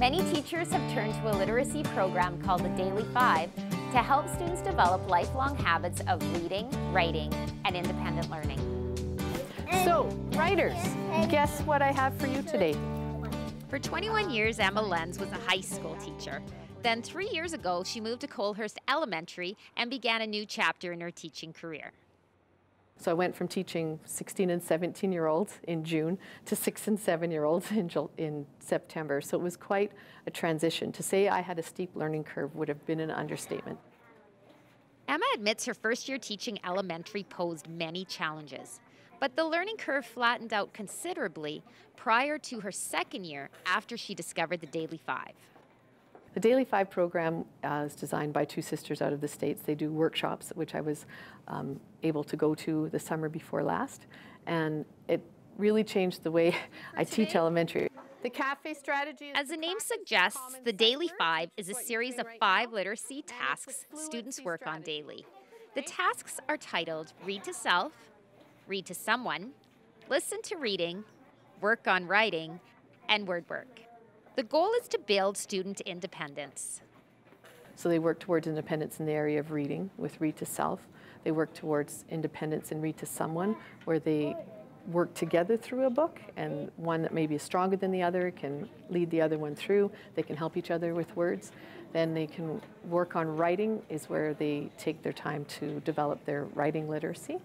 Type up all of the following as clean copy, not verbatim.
Many teachers have turned to a literacy program called the Daily 5 to help students develop lifelong habits of reading, writing, and independent learning. So, writers, guess what I have for you today? For 21 years, Emma Lenz was a high school teacher. Then 3 years ago, she moved to Colehurst Elementary and began a new chapter in her teaching career. So I went from teaching 16 and 17-year-olds in June to 6 and 7-year-olds in September. So it was quite a transition. To say I had a steep learning curve would have been an understatement. Emma admits her first year teaching elementary posed many challenges, but the learning curve flattened out considerably prior to her second year after she discovered the Daily 5. The Daily 5 program is designed by two sisters out of the States. They do workshops, which I was able to go to the summer before last, and it really changed the way I teach elementary. The cafe strategy. As the name suggests, the Daily 5 is a series of 5 literacy tasks students work on daily. The tasks are titled Read to Self, Read to Someone, Listen to Reading, Work on Writing, and Word Work. The goal is to build student independence. So they work towards independence in the area of reading with Read to Self. They work towards independence in Read to Someone, where they work together through a book, and one that maybe is stronger than the other can lead the other one through. They can help each other with words. Then they can work on writing, is where they take their time to develop their writing literacy.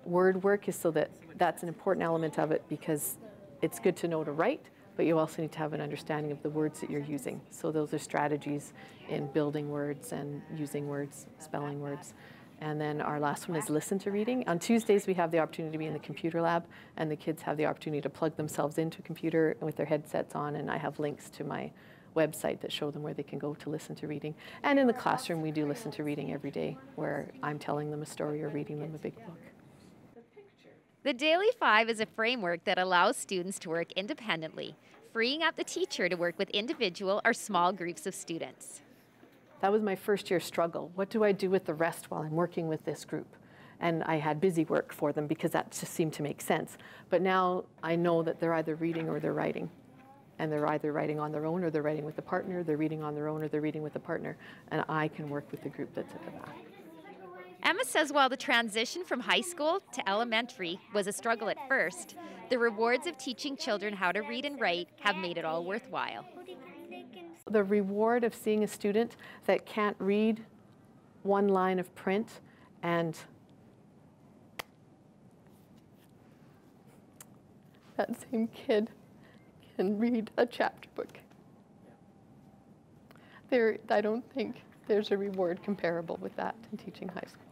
Word work is so that's an important element of it, because it's good to know to write, but you also need to have an understanding of the words that you're using. So those are strategies in building words and using words, spelling words. And then our last one is listen to reading. On Tuesdays, we have the opportunity to be in the computer lab, and the kids have the opportunity to plug themselves into a computer with their headsets on, and I have links to my website that show them where they can go to listen to reading. And in the classroom, we do listen to reading every day, where I'm telling them a story or reading them a big book. The Daily 5 is a framework that allows students to work independently, freeing up the teacher to work with individual or small groups of students. That was my first year struggle. What do I do with the rest while I'm working with this group? And I had busy work for them because that just seemed to make sense. But now I know that they're either reading or they're writing. And they're either writing on their own or they're writing with a partner, they're reading on their own or they're reading with a partner. And I can work with the group that's at the back. Emma says while the transition from high school to elementary was a struggle at first, the rewards of teaching children how to read and write have made it all worthwhile. The reward of seeing a student that can't read one line of print and that same kid can read a chapter book. I don't think there's a reward comparable with that in teaching high school.